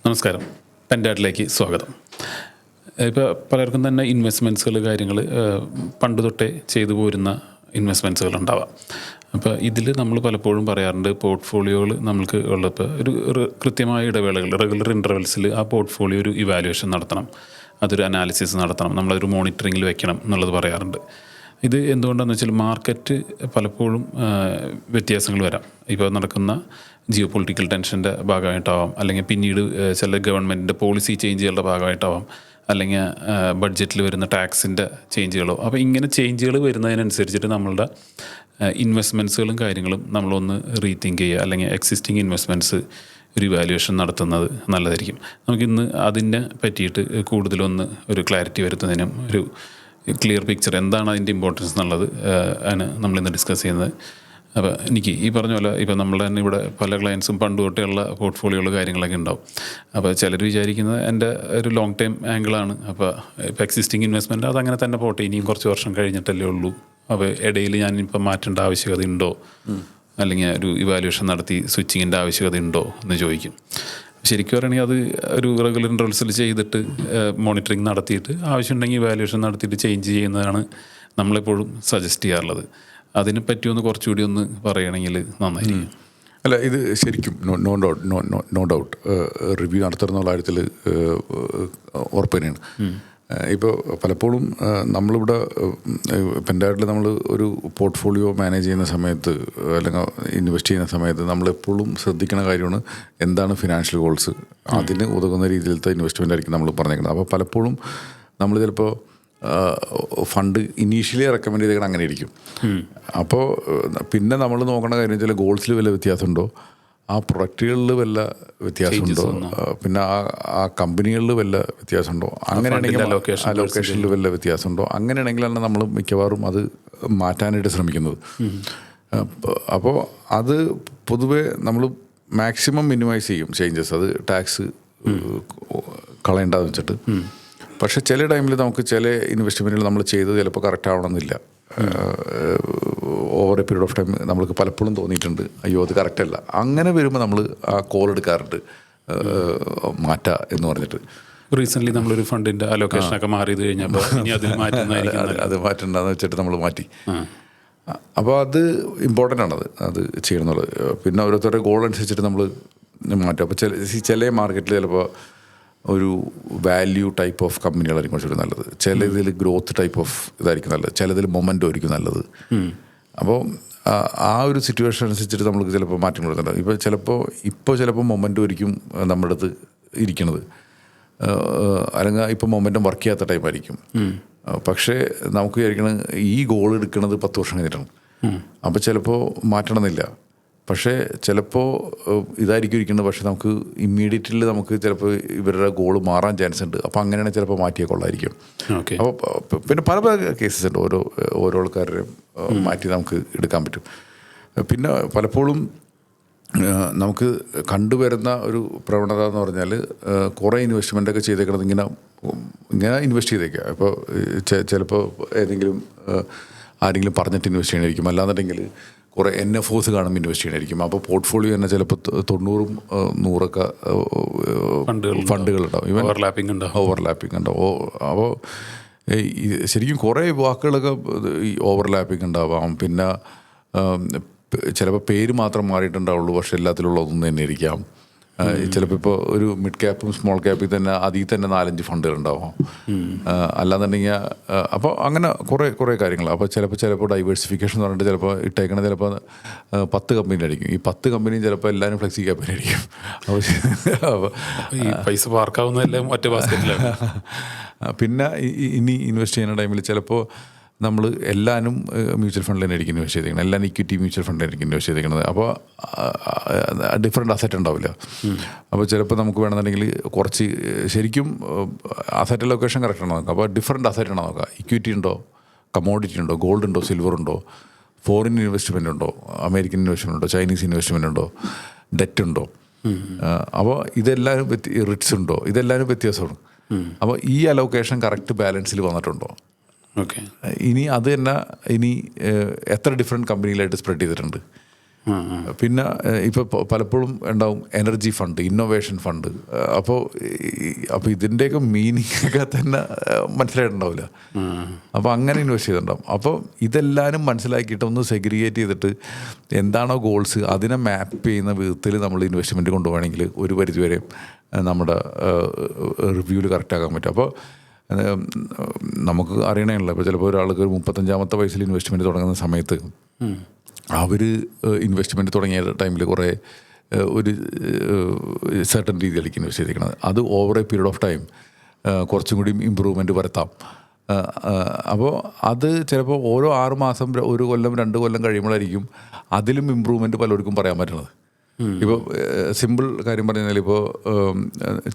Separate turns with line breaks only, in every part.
നമസ്കാരം, പെൻഡാഡിലേക്ക് സ്വാഗതം. ഇപ്പോൾ പലർക്കും തന്നെ ഇൻവെസ്റ്റ്മെൻറ്റ്സുകൾ കാര്യങ്ങൾ പണ്ട് തൊട്ടേ ചെയ്തു പോരുന്ന ഇൻവെസ്റ്റ്മെൻറ്റ്സുകൾ ഉണ്ടാവാം. അപ്പോൾ ഇതിൽ നമ്മൾ പലപ്പോഴും പറയാറുണ്ട്, പോർട്ട്ഫോളിയോകൾ നമ്മൾക്ക് ഉള്ളപ്പോൾ ഒരു കൃത്യമായ ഇടവേളകൾ, റെഗുലർ ഇൻ്റർവെൽസിൽ ആ പോർട്ട്ഫോളിയോ ഒരു ഇവാലുവേഷൻ നടത്തണം, അതൊരു അനാലിസിസ് നടത്തണം, നമ്മളതൊരു മോണിറ്ററിങ്ങിൽ വെക്കണം എന്നുള്ളത് പറയാറുണ്ട്. ഇത് എന്തുകൊണ്ടാണെന്ന് വെച്ചാൽ മാർക്കറ്റ് പലപ്പോഴും വ്യത്യാസങ്ങൾ വരാം. ഇപ്പോൾ നടക്കുന്ന ജിയോ പൊളിറ്റിക്കൽ ടെൻഷൻ്റെ ഭാഗമായിട്ടാവാം, അല്ലെങ്കിൽ പിന്നീട് ചില ഗവൺമെൻറ്റിൻ്റെ പോളിസി ചേഞ്ചുകളുടെ ഭാഗമായിട്ടാവാം, അല്ലെങ്കിൽ ബഡ്ജറ്റിൽ വരുന്ന ടാക്സിൻ്റെ ചേഞ്ചുകളോ. അപ്പോൾ ഇങ്ങനെ ചേഞ്ചുകൾ വരുന്നതിനനുസരിച്ചിട്ട് നമ്മളുടെ ഇൻവെസ്റ്റ്മെൻറ്റ്സുകളും കാര്യങ്ങളും നമ്മളൊന്ന് റീതിങ്ക് ചെയ്യുക, അല്ലെങ്കിൽ എക്സിസ്റ്റിംഗ് ഇൻവെസ്റ്റ്മെൻറ്റ്സ് ഒരു ഇവാലുവേഷൻ നടത്തുന്നത് നല്ലതായിരിക്കും. നമുക്കിന്ന് അതിനെ പറ്റിയിട്ട് കൂടുതലൊന്ന് ഒരു ക്ലാരിറ്റി വരുത്തുന്നതിനും ഒരു ക്ലിയർ പിക്ചർ എന്താണ് അതിൻ്റെ ഇമ്പോർട്ടൻസ് എന്നുള്ളത് ആണ് നമ്മളിന്ന് ഡിസ്കസ് ചെയ്യുന്നത്. അപ്പോൾ എനിക്ക് ഈ പറഞ്ഞ പോലെ ഇപ്പോൾ നമ്മൾ തന്നെ ഇവിടെ പല ക്ലയൻസും പണ്ട് തൊട്ടേയുള്ള പോർട്ട്ഫോളിയോകൾ കാര്യങ്ങളൊക്കെ ഉണ്ടാവും. അപ്പോൾ ചിലർ വിചാരിക്കുന്നത് എൻ്റെ ഒരു ലോങ് ടൈം ആംഗിളാണ്, അപ്പോൾ ഇപ്പോൾ എക്സിസ്റ്റിംഗ് ഇൻവെസ്റ്റ്മെൻറ്റ് അതങ്ങനെ തന്നെ പോട്ടെ, ഇനിയും കുറച്ച് വർഷം കഴിഞ്ഞിട്ടല്ലേ ഉള്ളൂ, അപ്പോൾ ഇടയിൽ ഞാനിപ്പോൾ മാറ്റേണ്ട ആവശ്യകത ഉണ്ടോ, അല്ലെങ്കിൽ ഒരു ഇവാലുവേഷൻ നടത്തി സ്വിച്ചിങ്ങിൻ്റെ ആവശ്യകത ഉണ്ടോ എന്ന് ചോദിക്കും. ശരിക്കും പറയുകയാണെങ്കിൽ അത് ഒരു റെഗുലർ ഇൻ്റർവെൽസിൽ ചെയ്തിട്ട് മോണിറ്ററിങ് നടത്തിയിട്ട് ആവശ്യമുണ്ടെങ്കിൽ വാല്യുവേഷൻ നടത്തിയിട്ട് ചേഞ്ച് ചെയ്യുന്നതാണ് നമ്മളെപ്പോഴും സജസ്റ്റ് ചെയ്യാറുള്ളത്. അതിനെ പറ്റിയൊന്ന് കുറച്ചുകൂടി ഒന്ന് പറയുകയാണെങ്കിൽ നന്നായിരിക്കും.
അല്ല, ഇത് ശരിക്കും നോ ഡൗട്ട് റിവ്യൂ നടത്തുന്ന കാര്യത്തിൽ ഉറപ്പ് തന്നെയാണ്. ഇപ്പോൾ പലപ്പോഴും നമ്മളിവിടെ പെൻഡാഡിൽ നമ്മൾ ഒരു പോർട്ട്ഫോളിയോ മാനേജ് ചെയ്യുന്ന സമയത്ത് അല്ലെങ്കിൽ ഇൻവെസ്റ്റ് ചെയ്യുന്ന സമയത്ത് നമ്മളെപ്പോഴും ശ്രദ്ധിക്കുന്ന കാര്യമാണ് എന്താണ് ഫിനാൻഷ്യൽ ഗോൾസ്, അതിന് ഉതകുന്ന രീതിയിലത്തെ ഇൻവെസ്റ്റ്മെൻ്റ് ആയിരിക്കും നമ്മൾ പറഞ്ഞേക്കുന്നത്. അപ്പോൾ പലപ്പോഴും നമ്മൾ ചിലപ്പോൾ ഫണ്ട് ഇനീഷ്യലി റെക്കമെൻഡ് ചെയ്തേക്കണം അങ്ങനെ ഇരിക്കും. അപ്പോൾ പിന്നെ നമ്മൾ നോക്കേണ്ട കാര്യം വെച്ചാൽ ഗോൾസിൽ വല്ല വ്യത്യാസമുണ്ടോ, ആ പ്രൊഡക്റ്റുകളിൽ വല്ല വ്യത്യാസമുണ്ടോ, പിന്നെ ആ കമ്പനികളിൽ വല്ല വ്യത്യാസമുണ്ടോ, അങ്ങനെയാണെങ്കിൽ അലോക്കേഷനിൽ വല്ല വ്യത്യാസമുണ്ടോ, അങ്ങനെയാണെങ്കിലാണ് നമ്മൾ മിക്കവാറും അത് മാറ്റാനായിട്ട് ശ്രമിക്കുന്നത്. അപ്പോൾ അത് പൊതുവേ നമ്മൾ മാക്സിമം മിനിമൈസ് ചെയ്യും ചേഞ്ചസ്, അത് ടാക്സ് കളയേണ്ടതെന്ന് വെച്ചിട്ട്. പക്ഷേ ചില ടൈമിൽ നമുക്ക് ചില ഇൻവെസ്റ്റ്മെൻറ്റുകൾ നമ്മൾ ചെയ്തത് ചിലപ്പോൾ കറക്റ്റ് ആവണമെന്നില്ല. Over A period of time നമ്മൾക്ക് പലപ്പോഴും തോന്നിയിട്ടുണ്ട് അയ്യോ അത് കറക്റ്റല്ല. അങ്ങനെ വരുമ്പോൾ നമ്മൾ ആ കോൾ എടുക്കാറുണ്ട് മാറ്റുക എന്ന് പറഞ്ഞിട്ട്.
റീസെൻ്റ്ലി നമ്മളൊരു ഫണ്ടിൻ്റെ അലോക്കേഷനൊക്കെ മാറിയത് കഴിഞ്ഞപ്പോൾ
അത് മാറ്റണ്ടെന്ന് വെച്ചിട്ട് നമ്മൾ മാറ്റി. അപ്പോൾ അത് ഇമ്പോർട്ടൻ്റ് ആണത്, അത് ചെയ്യണമെന്നുള്ളത്. പിന്നെ ഓരോരുത്തരുടെ ഗോൾ അനുസരിച്ചിട്ട് നമ്മൾ മാറ്റും. അപ്പോൾ ചില മാർക്കറ്റിൽ ചിലപ്പോൾ ഒരു വാല്യൂ ടൈപ്പ് ഓഫ് കമ്പനികളായിരിക്കും കുറച്ചുകൂടി നല്ലത്, ചിലതിൽ ഗ്രോത്ത് ടൈപ്പ് ഓഫ് ഇതായിരിക്കും നല്ലത്, ചിലതിൽ മൊമെൻ്റോ ആയിരിക്കും നല്ലത്. അപ്പോൾ ആ ഒരു സിറ്റുവേഷൻ അനുസരിച്ചിട്ട് നമുക്ക് ചിലപ്പോൾ മാറ്റങ്ങൾ വരുന്നുണ്ട്. ഇപ്പോൾ ചിലപ്പോൾ മൊമെൻ്റോ ആയിരിക്കും നമ്മുടെ അടുത്ത് ഇരിക്കുന്നത്, അല്ലെങ്കിൽ ഇപ്പോൾ മൊമെൻ്റം വർക്ക് ചെയ്യാത്ത ടൈപ്പായിരിക്കും. പക്ഷേ നമുക്ക് വിചാരിക്കണം ഈ ഗോൾ എടുക്കുന്നത് 10 വർഷം കഴിഞ്ഞിട്ടാണ്, അപ്പോൾ ചിലപ്പോൾ മാറ്റണമെന്നില്ല. പക്ഷേ ചിലപ്പോൾ ഇതായിരിക്കും ഇരിക്കുന്നത്, പക്ഷേ നമുക്ക് ഇമ്മീഡിയറ്റ്ലി നമുക്ക് ചിലപ്പോൾ ഇവരുടെ ഗോള് മാറാൻ ചാൻസ് ഉണ്ട്. അപ്പോൾ അങ്ങനെയാണെങ്കിൽ ചിലപ്പോൾ മാറ്റിയ കൊള്ളായിരിക്കും. അപ്പോൾ പിന്നെ പല പല കേസസ് ഉണ്ട്, ഓരോ ആൾക്കാരുടെയും മാറ്റി നമുക്ക് എടുക്കാൻ പറ്റും. പിന്നെ പലപ്പോഴും നമുക്ക് കണ്ടുവരുന്ന ഒരു പ്രവണത എന്ന് പറഞ്ഞാൽ കുറേ ഇൻവെസ്റ്റ്മെൻറ്റൊക്കെ ചെയ്തേക്കുന്നത് ഇങ്ങനെ ഇൻവെസ്റ്റ് ചെയ്തേക്കുക. ഇപ്പോൾ ചിലപ്പോൾ ആരെങ്കിലും പറഞ്ഞിട്ട് ഇൻവെസ്റ്റ് ചെയ്യണമായിരിക്കും, അല്ലാന്നുണ്ടെങ്കിൽ കുറേ NFOs കാണുമ്പോൾ ഇൻവെസ്റ്റ് ചെയ്യണമായിരിക്കും. അപ്പോൾ പോർട്ട്ഫോളിയോ തന്നെ ചിലപ്പോൾ 90-100 ഫണ്ടുകളുണ്ടാവും, ഈവൻ ഓവർലാപ്പിംഗ് ഉണ്ടാവും. അപ്പോൾ ശരിക്കും കുറേ വാക്കുകളൊക്കെ ഓവർലാപ്പിംഗ് ഉണ്ടാവാം. പിന്നെ ചിലപ്പോൾ പേര് മാത്രം മാറിയിട്ടുണ്ടാവുള്ളൂ, പക്ഷെ എല്ലാത്തിലുള്ള ഒന്നും തന്നെ ഇരിക്കാം. ചിലപ്പോൾ ഇപ്പോൾ ഒരു മിഡ് ക്യാപ്പും സ്മോൾ ക്യാപ്പിൽ തന്നെ അതിൽ തന്നെ 4-5 ഫണ്ടുകളുണ്ടാവും, അല്ലാന്നുണ്ടെങ്കിൽ. അപ്പോൾ അങ്ങനെ കുറേ കാര്യങ്ങൾ. അപ്പോൾ ചിലപ്പോൾ ഡൈവേഴ്സിഫിക്കേഷൻ എന്ന് പറഞ്ഞിട്ട് ചിലപ്പോൾ ഇട്ടേക്കണത് ചിലപ്പോൾ 10 കമ്പനി ആയിരിക്കും. ഈ 10 കമ്പനിയും ചിലപ്പോൾ എല്ലാവരും ഫ്ലെക്സി ക്യാപ്പിന് ആയിരിക്കും. അപ്പോൾ
ഈ പൈസ പാർക്കാവുന്നതെല്ലാം ഒറ്റ ബാസ്ക്കറ്റിലാണ്.
പിന്നെ ഇനി ഇൻവെസ്റ്റ് ചെയ്യുന്ന ടൈമിൽ ചിലപ്പോൾ നമ്മൾ എല്ലാവരും മ്യൂച്വൽ ഫണ്ടിൽ തന്നെ ആയിരിക്കും ഇൻവെസ്റ്റ് ചെയ്തിരിക്കുന്നത്, എല്ലാം ഇക്വിറ്റി മ്യൂച്വൽ ഫണ്ടിലായിരിക്കും ഇൻവെസ്റ്റ് ചെയ്തിരിക്കുന്നത്. അപ്പോൾ ഡിഫറെൻറ്റ് അസറ്റ് ഉണ്ടാവില്ല. അപ്പോൾ ചിലപ്പോൾ നമുക്ക് വേണമെന്നുണ്ടെങ്കിൽ കുറച്ച് ശരിക്കും അസറ്റ് ലൊക്കേഷൻ കറക്റ്റാണ് നോക്കുക. അപ്പോൾ ഡിഫറെൻറ്റ് അസറ്റ് ആണോ നോക്കുക, ഇക്വിറ്റി ഉണ്ടോ, കമോഡിറ്റി ഉണ്ടോ, ഗോൾഡ് ഉണ്ടോ, സിൽവർ ഉണ്ടോ, ഫോറിൻ ഇൻവെസ്റ്റ്മെൻ്റ് ഉണ്ടോ, അമേരിക്കൻ ഇൻവെസ്റ്റ്മെൻ്റ് ഉണ്ടോ, ചൈനീസ് ഇൻവെസ്റ്റ്മെൻ്റ് ഉണ്ടോ, ഡെറ്റ് ഉണ്ടോ. അപ്പോൾ ഇതെല്ലാവരും റിസ്ക് ഉണ്ടോ, ഇതെല്ലാവരും വ്യത്യാസമാണ്. അപ്പോൾ ഈ അലോക്കേഷൻ കറക്റ്റ് ബാലൻസിൽ വന്നിട്ടുണ്ടോ, ഇനി അത് തന്നെ ഇനി എത്ര ഡിഫറെൻറ്റ് കമ്പനിയിലായിട്ട് സ്പ്രെഡ് ചെയ്തിട്ടുണ്ട്, പിന്നെ ഇപ്പോൾ പലപ്പോഴും ഉണ്ടാവും എനർജി ഫണ്ട്, ഇന്നോവേഷൻ ഫണ്ട്. അപ്പോൾ ഇതിൻ്റെയൊക്കെ മീനിങ് ഒക്കെ തന്നെ മനസ്സിലായിട്ടുണ്ടാവില്ല. അപ്പോൾ അങ്ങനെ ഇൻവെസ്റ്റ് ചെയ്തിട്ടുണ്ടാവും. അപ്പോൾ ഇതെല്ലാവരും മനസ്സിലാക്കിയിട്ട് ഒന്ന് സെഗ്രിഗേറ്റ് ചെയ്തിട്ട് എന്താണോ ഗോൾസ് അതിനെ മാപ്പ് ചെയ്യുന്ന വിധത്തിൽ നമ്മൾ ഇൻവെസ്റ്റ്മെൻറ്റ് കൊണ്ടുപോകണമെങ്കിൽ ഒരു പരിധിവരെ നമ്മുടെ റിവ്യൂവിൽ കറക്റ്റാക്കാൻ പറ്റും. അപ്പോൾ നമുക്ക് അറിയണമല്ലോ, ഇപ്പോൾ ചിലപ്പോൾ ഒരാൾക്ക് ഒരു 35-ാമത്തെ വയസ്സിൽ ഇൻവെസ്റ്റ്മെൻറ്റ് തുടങ്ങുന്ന സമയത്ത് അവർ ഇൻവെസ്റ്റ്മെൻറ്റ് തുടങ്ങിയ ടൈമിൽ കുറേ ഒരു സർട്ടൻ രീതിയിലേക്ക് ഇൻവെസ്റ്റ് ചെയ്തിരിക്കുന്നത്. അത് over A period of time കുറച്ചും കൂടി ഇമ്പ്രൂവ്മെൻറ്റ് വരുത്താം. അപ്പോൾ അത് ചിലപ്പോൾ ഓരോ 6 മാസം, 1 കൊല്ലം, 2 കൊല്ലം കഴിയുമ്പോഴായിരിക്കും അതിലും ഇമ്പ്രൂവ്മെൻറ്റ് പലർക്കും പറയാൻ പറ്റുന്നത്. ഇപ്പോൾ സിമ്പിൾ കാര്യം പറഞ്ഞാൽ, ഇപ്പോൾ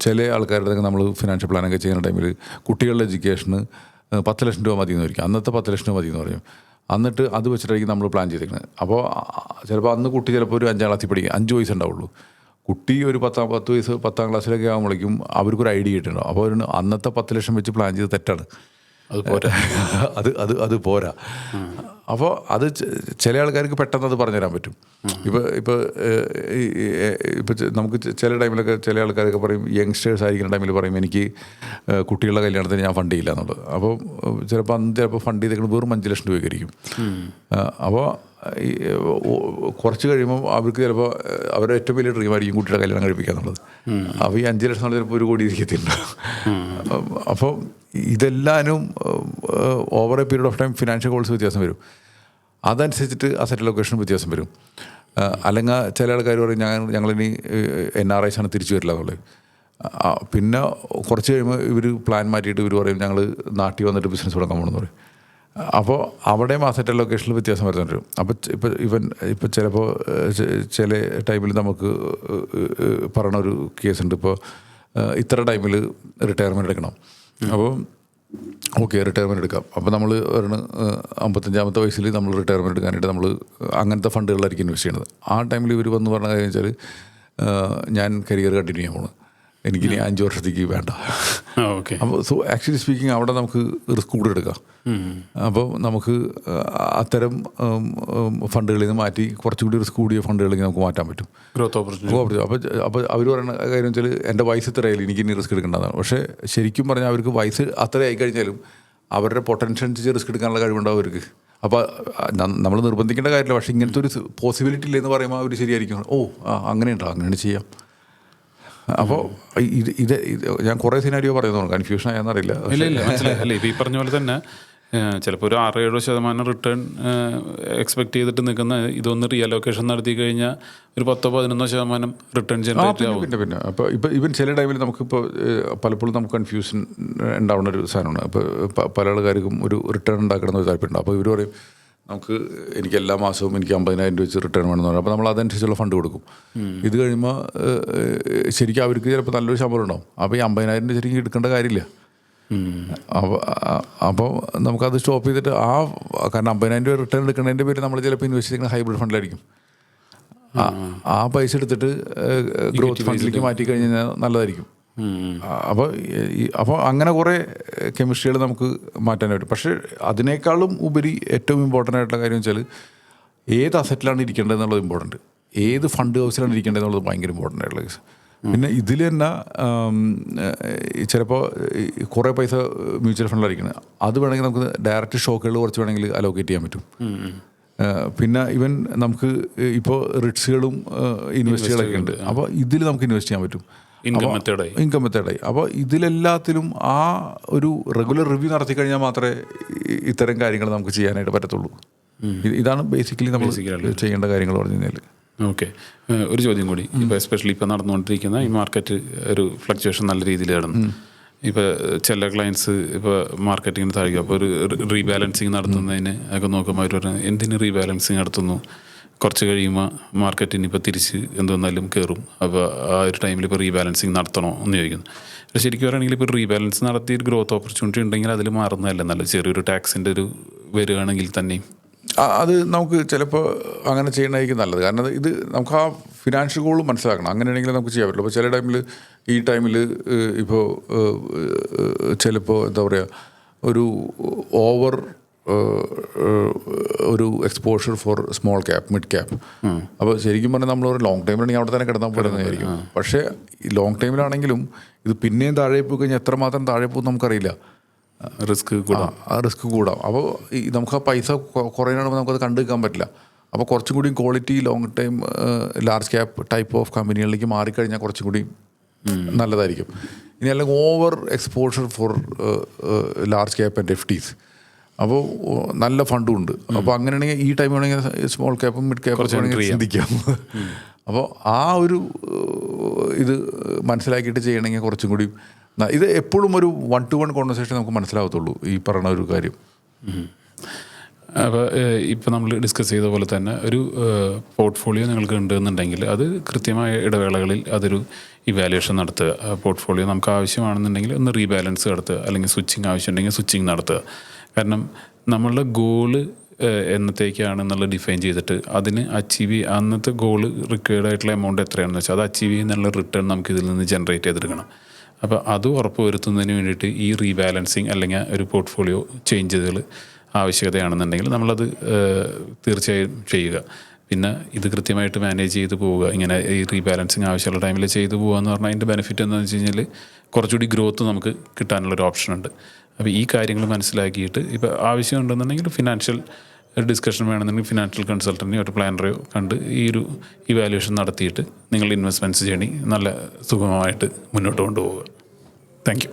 ചില ആൾക്കാരുടെ നമ്മൾ ഫിനാൻഷ്യൽ പ്ലാനൊക്കെ ചെയ്യുന്ന ടൈമിൽ കുട്ടികളുടെ എഡ്യൂക്കേഷന് 10 ലക്ഷം രൂപ മതി എന്ന് പറയും. അന്നത്തെ 10 ലക്ഷം രൂപ മതി എന്ന് പറയും. എന്നിട്ട് അത് വെച്ചിട്ടായിരിക്കും നമ്മൾ പ്ലാൻ ചെയ്തിരിക്കുന്നത്. അപ്പോൾ ചിലപ്പോൾ അന്ന് കുട്ടി ചിലപ്പോൾ ഒരു 5-ാം ക്ലാസ്സിൽ പഠിക്കുക, 5 വയസ്സുണ്ടാവുള്ളൂ. കുട്ടി ഒരു 10 വയസ്സ് 10-ാം ക്ലാസ്സിലൊക്കെ ആകുമ്പോഴേക്കും അവർക്കൊരു ഐഡിയ കിട്ടുന്നുണ്ടാവും. അപ്പോൾ അന്നത്തെ 10 ലക്ഷം വെച്ച് പ്ലാൻ ചെയ്ത് തെറ്റാണ്.
അത് പോരാ.
അത് പോരാ. അപ്പോൾ അത് ചില ആൾക്കാർക്ക് പെട്ടെന്ന് അത് പറഞ്ഞുതരാൻ പറ്റും. ഇപ്പോൾ നമുക്ക് ചില ടൈമിലൊക്കെ ചില ആൾക്കാരൊക്കെ പറയും, യങ്സ്റ്റേഴ്സ് ആയിരിക്കുന്ന ടൈമിൽ പറയും എനിക്ക് കുട്ടികളുടെ കല്യാണത്തിന് ഞാൻ ഫണ്ട് ചെയ്യില്ല എന്നുള്ളത്. അപ്പോൾ ചിലപ്പോൾ ഫണ്ട് ചെയ്തേക്കുന്നത് വെറും 5 ലക്ഷം രൂപയ്ക്കായിരിക്കും. അപ്പോൾ കുറച്ച് കഴിയുമ്പോൾ അവർക്ക് ചിലപ്പോൾ അവരുടെ ഏറ്റവും വലിയ ഡ്രീമായിരിക്കും കുട്ടിയുടെ കല്യാണം കഴിപ്പിക്കുക എന്നുള്ളത്. അപ്പോൾ ഈ 5 ലക്ഷം ചിലപ്പോൾ 1 കോടി ഇരിക്കത്തില്ല. അപ്പോൾ ഇതെല്ലാവരും over A period of time financial goals വ്യത്യാസം വരും. അതനുസരിച്ചിട്ട് അസറ്റ് ലൊക്കേഷൻ വ്യത്യാസം വരും. അല്ലെങ്കിൽ ചില ആൾക്കാർ പറയും ഞങ്ങളിനി NRIs ആണ് തിരിച്ചു വരില്ല എന്നുള്ളത്. പിന്നെ കുറച്ച് കഴിയുമ്പോൾ ഇവർ പ്ലാൻ മാറ്റിയിട്ട് ഇവർ പറയും ഞങ്ങൾ നാട്ടിൽ വന്നിട്ട് ബിസിനസ് തുടങ്ങാൻ പോകണമെന്ന് പറയും. അപ്പോൾ അവിടെയും അസറ്റ് ലൊക്കേഷനിൽ വ്യത്യാസം വരുന്നുണ്ട് വരും. അപ്പോൾ ഇപ്പോൾ ചിലപ്പോൾ ചില ടൈമിൽ നമുക്ക് പറയണ ഒരു കേസുണ്ട്. ഇപ്പോൾ ഇത്ര ടൈമിൽ റിട്ടയർമെൻറ്റ് എടുക്കണം. അപ്പോൾ ഓക്കെ, റിട്ടയർമെൻറ്റ് എടുക്കാം. അപ്പോൾ നമ്മൾ 55-ാമത്തെ വയസ്സിൽ നമ്മൾ റിട്ടയർമെൻറ്റ് എടുക്കാനായിട്ട് നമ്മൾ അങ്ങനത്തെ ഫണ്ടുകളിലായിരിക്കും ഇൻവെസ്റ്റ് ചെയ്യുന്നത്. ആ ടൈമിൽ ഇവർ വന്ന് പറഞ്ഞ കാര്യം വെച്ചാൽ ഞാൻ കരിയർ കണ്ടിന്യൂ ചെയ്യാൻ പോകുന്നത്, എനിക്കിനി 5 വർഷത്തേക്ക് വേണ്ട.
ഓക്കെ.
അപ്പോൾ ആക്ച്വലി സ്പീക്കിംഗ് അവിടെ നമുക്ക് റിസ്ക് കൂടുതൽ എടുക്കാം. അപ്പോൾ നമുക്ക് അത്തരം ഫണ്ടുകളിൽ നിന്ന് മാറ്റി കുറച്ചുകൂടി റിസ്ക് കൂടിയ ഫണ്ടുകളിലേക്ക് നമുക്ക് മാറ്റാൻ പറ്റും.
Growth opportunity.
അപ്പോൾ അവർ പറയുന്ന കാര്യം വെച്ചാൽ എൻ്റെ വയസ്സ് ഇത്രയായാലും എനിക്ക് ഇനി റിസ്ക് എടുക്കേണ്ടതാണ്. പക്ഷേ ശരിക്കും പറഞ്ഞാൽ അവർക്ക് വയസ്സ് അത്രയായി കഴിഞ്ഞാലും അവരുടെ പൊട്ടൻഷ്യൽ അനുസരിച്ച് റിസ്ക് എടുക്കാനുള്ള കഴിവുണ്ടാവും അവർക്ക്. അപ്പോൾ നമ്മൾ നിർബന്ധിക്കേണ്ട കാര്യമില്ല. പക്ഷേ ഇങ്ങനത്തെ ഒരു പോസിബിലിറ്റി ഇല്ലെന്ന് പറയുമ്പോൾ അവർ ശരിയായിരിക്കും. അങ്ങനെയുണ്ടോ, അങ്ങനെയാണ് ചെയ്യാം. അപ്പോൾ ഇത് ഞാൻ കുറേ സിനാരിയോ പറയുന്നു, കൺഫ്യൂഷൻ ആയെന്നറിയില്ല.
ഇല്ല മനസ്സിലായി. അല്ല, ഇപ്പോൾ ഈ പറഞ്ഞ പോലെ തന്നെ ചിലപ്പോൾ ഒരു 6-7% റിട്ടേൺ എക്സ്പെക്ട് ചെയ്തിട്ട് നിൽക്കുന്ന ഇതൊന്ന് റീഅലോക്കേഷൻ നടത്തി കഴിഞ്ഞാൽ ഒരു 10-11% റിട്ടേൺ ജനറേറ്റ് ആവും.
പിന്നെ അപ്പോൾ ഇവൻ ചില ടൈമിൽ നമുക്കിപ്പോൾ പലപ്പോഴും നമുക്ക് കൺഫ്യൂഷൻ ഉണ്ടാവുന്ന ഒരു സാധനമാണ്. അപ്പോൾ പല ആൾക്കാർക്കും ഒരു റിട്ടേൺ ഉണ്ടാക്കണം ഒരു താല്പര്യമുണ്ട്. അപ്പോൾ ഇവർ പറയും എനിക്ക് എല്ലാ മാസവും എനിക്ക് 50,000 രൂപ വെച്ച് റിട്ടേൺ വേണമെന്ന് പറയും. അപ്പോൾ നമ്മൾ അതനുസരിച്ചുള്ള ഫണ്ട് കൊടുക്കും. ഇത് കഴിയുമ്പോൾ ശരിക്കും അവർക്ക് ചിലപ്പോൾ നല്ലൊരു ശമ്പളം ഉണ്ടാവും. അപ്പോൾ ഈ 50,000 രൂപ ശരിക്കും എടുക്കേണ്ട കാര്യമില്ല. അപ്പോൾ നമുക്കത് സ്റ്റോപ്പ് ചെയ്തിട്ട് കാരണം 50,000 രൂപ റിട്ടേൺ എടുക്കുന്നതിൻ്റെ പേര് നമ്മൾ ചിലപ്പോൾ ഇൻവെസ്റ്റ് ചെയ്യുന്ന ഹൈബ്രിഡ് ഫണ്ടിലായിരിക്കും. ആ പൈസ എടുത്തിട്ട് ഗ്രോത്ത് ഫണ്ടിലേക്ക് മാറ്റി കഴിഞ്ഞാൽ നല്ലതായിരിക്കും. അപ്പോൾ അങ്ങനെ കുറേ കെമിസ്ട്രികൾ നമുക്ക് മാറ്റാൻ പറ്റും. പക്ഷേ അതിനേക്കാളും ഉപരി ഏറ്റവും ഇമ്പോർട്ടൻ്റ് ആയിട്ടുള്ള കാര്യം വെച്ചാൽ ഏത് അസറ്റിലാണ് ഇരിക്കേണ്ടത് എന്നുള്ളത് ഇമ്പോർട്ടൻറ്റ്, ഏത് ഫണ്ട് ഹൗസിലാണ് ഇരിക്കേണ്ടത് എന്നുള്ളത് ഭയങ്കര ഇമ്പോർട്ടൻ്റ് ആയിട്ടുള്ള കേസ്. പിന്നെ ഇതിൽ തന്നെ ചിലപ്പോൾ കുറേ പൈസ മ്യൂച്വൽ ഫണ്ടിലായിരിക്കുന്നത്, അത് വേണമെങ്കിൽ നമുക്ക് ഡയറക്റ്റ് സ്റ്റോക്കുകൾ കുറച്ച് വേണമെങ്കിൽ അലോക്കേറ്റ് ചെയ്യാൻ പറ്റും. പിന്നെ ഈവൻ നമുക്ക് ഇപ്പോൾ റിട്സുകളും ഇൻവെസ്റ്റുകളൊക്കെ ഉണ്ട്. അപ്പോൾ ഇതിൽ നമുക്ക് ഇൻവെസ്റ്റ് ചെയ്യാൻ പറ്റും. ഇൻകം മെത്തേഡായി. അപ്പോൾ ഇതിലെല്ലാത്തിലും ആ ഒരു റെഗുലർ റിവ്യൂ നടത്തി കഴിഞ്ഞാൽ മാത്രമേ ഇത്തരം കാര്യങ്ങൾ നമുക്ക് ചെയ്യാനായിട്ട് പറ്റത്തുള്ളൂ. ഇതാണ് ബേസിക്കലി നമ്മൾ ചെയ്യേണ്ട കാര്യങ്ങൾ പറഞ്ഞു കഴിഞ്ഞാൽ.
ഓക്കെ, ഒരു ചോദ്യം കൂടി. ഇപ്പോൾ എസ്പെഷ്യലി ഇപ്പോൾ നടന്നുകൊണ്ടിരിക്കുന്ന ഈ മാർക്കറ്റ് ഒരു ഫ്ലക്ച്വേഷൻ നല്ല രീതിയിൽ കിടന്നു. ഇപ്പോൾ ചില ക്ലയൻസ് ഇപ്പോൾ മാർക്കറ്റിങ്ങിന് താഴെ അപ്പോൾ ഒരു റീബാലൻസിങ് നടത്തുന്നതിന് ഒക്കെ നോക്കുമ്പോൾ അവർ പറഞ്ഞു എന്തിന് റീബാലൻസിങ് നടത്തുന്നു, കുറച്ച് കഴിയുമ്പോൾ മാർക്കറ്റിന് ഇപ്പോൾ തിരിച്ച് എന്തെന്നാലും കയറും, അപ്പോൾ ആ ഒരു ടൈമിൽ ഇപ്പോൾ റീബാലൻസിങ് നടത്തണോ എന്ന് ചോദിക്കുന്നു. പക്ഷേ ശരിക്കും പറയുകയാണെങ്കിൽ ഇപ്പോൾ റീബാലൻസ് നടത്തി ഒരു ഗ്രോത്ത് ഓപ്പർച്യൂണിറ്റി ഉണ്ടെങ്കിൽ അതിൽ മാറുന്നതല്ല നല്ലത്. ചെറിയൊരു ടാക്സിൻ്റെ ഒരു വരികയാണെങ്കിൽ തന്നെയും
അത് നമുക്ക് ചിലപ്പോൾ അങ്ങനെ ചെയ്യണമായിരിക്കും നല്ലത്. കാരണം ഇത് നമുക്ക് ആ ഫിനാൻഷ്യൽ ഗോൾ മനസ്സിലാക്കണം. അങ്ങനെയാണെങ്കിൽ നമുക്ക് ചെയ്യാൻ പറ്റുള്ളൂ. അപ്പോൾ ചില ടൈമിൽ ഈ ടൈമിൽ ഇപ്പോൾ ചിലപ്പോൾ എന്താ പറയുക ഒരു ഓവർ ഒരു exposure four small cap, mid cap. അപ്പോൾ ശരിക്കും പറഞ്ഞാൽ നമ്മളൊരു ലോങ് ടൈമിലാണെങ്കിൽ അവിടെ തന്നെ കിടന്നാൽ പോരുന്നതായിരിക്കും. പക്ഷേ ഈ ലോങ് ടൈമിലാണെങ്കിലും ഇത് പിന്നെയും താഴെ പോയി കഴിഞ്ഞാൽ എത്രമാത്രം താഴെ പോകും നമുക്കറിയില്ല.
റിസ്ക് കൂടാം.
ആ റിസ്ക് കൂടാം. അപ്പോൾ ഈ നമുക്ക് ആ പൈസ കുറയാണെങ്കിൽ നമുക്കത് കണ്ടു നിൽക്കാൻ പറ്റില്ല. അപ്പോൾ കുറച്ചും കൂടി quality long time large cap type of കമ്പനികളിലേക്ക് മാറിക്കഴിഞ്ഞാൽ കുറച്ചും കൂടി നല്ലതായിരിക്കും. ഇനി അല്ലെങ്കിൽ over exposure for large cap and FDs. അപ്പോൾ നല്ല ഫണ്ടും ഉണ്ട്. അപ്പോൾ അങ്ങനെയാണെങ്കിൽ ഈ ടൈം വേണമെങ്കിൽ സ്മോൾ ക്യാപ്പും മിഡ് ക്യാപ്പും ചിന്തിക്കാം. അപ്പോൾ ആ ഒരു ഇത് മനസ്സിലാക്കിയിട്ട് ചെയ്യണമെങ്കിൽ കുറച്ചും കൂടി ഇത് എപ്പോഴും ഒരു 1-to-1 കോൺവെർസേഷൻ നമുക്ക് മനസ്സിലാകത്തുള്ളൂ ഈ പറയുന്ന ഒരു കാര്യം.
അപ്പോൾ ഇപ്പോൾ നമ്മൾ ഡിസ്കസ് ചെയ്ത പോലെ തന്നെ ഒരു പോർട്ട്ഫോളിയോ നിങ്ങൾക്ക് ഉണ്ടെന്നുണ്ടെങ്കിൽ അത് കൃത്യമായ ഇടവേളകളിൽ അതൊരു ഇവാലുവേഷൻ നടത്തുക. പോർട്ട്ഫോളിയോ നമുക്ക് ആവശ്യമാണെന്നുണ്ടെങ്കിൽ ഒന്ന് റീബാലൻസ് നടത്തുക, അല്ലെങ്കിൽ സ്വിച്ചിങ് ആവശ്യമുണ്ടെങ്കിൽ സ്വിച്ചിങ് നടത്തുക. കാരണം നമ്മളുടെ ഗോള് എന്നത്തേക്കാണെന്നുള്ള ഡിഫൈൻ ചെയ്തിട്ട് അതിന് അന്നത്തെ ഗോള് റിക്വയർഡ് ആയിട്ടുള്ള എമൗണ്ട് എത്രയാണെന്ന് വെച്ചാൽ അത് അച്ചീവ് ചെയ്യുന്നുള്ള റിട്ടേൺ നമുക്ക് ഇതിൽ നിന്ന് ജനറേറ്റ് ചെയ്തെടുക്കണം. അപ്പോൾ അത് ഉറപ്പ് വരുത്തുന്നതിന് വേണ്ടിയിട്ട് ഈ റീബാലൻസിങ് അല്ലെങ്കിൽ ഒരു പോർട്ട്ഫോളിയോ ചേഞ്ചുകൾ ആവശ്യകതയാണെന്നുണ്ടെങ്കിൽ നമ്മളത് തീർച്ചയായും ചെയ്യുക. പിന്നെ ഇത് കൃത്യമായിട്ട് മാനേജ് ചെയ്ത് പോവുക. ഇങ്ങനെ ഈ റീബാലൻസിങ് ആവശ്യമുള്ള ടൈമിൽ ചെയ്തു പോകുക എന്ന് പറഞ്ഞാൽ അതിൻ്റെ ബെനിഫിറ്റ് എന്താണെന്ന് വെച്ച് കഴിഞ്ഞാൽ കുറച്ചുകൂടി ഗ്രോത്ത് നമുക്ക് കിട്ടാനുള്ളൊരു ഓപ്ഷനുണ്ട്. അപ്പോൾ ഈ കാര്യങ്ങൾ മനസ്സിലാക്കിയിട്ട് ഇപ്പോൾ ആവശ്യമുണ്ടെന്നുണ്ടെങ്കിൽ ഫിനാൻഷ്യൽ ഡിസ്കഷൻ വേണമെന്നുണ്ടെങ്കിൽ ഫിനാൻഷ്യൽ കൺസൾട്ടൻറ്റിനെയോ ഒരു പ്ലാനറെയോ കണ്ട് ഈ ഒരു ഇവാലുവേഷൻ നടത്തിയിട്ട് നിങ്ങളുടെ ഇൻവെസ്റ്റ്മെൻറ്റ്സ് ജേണി നല്ല സുഗമമായിട്ട് മുന്നോട്ട് കൊണ്ടുപോവുക. Thank you.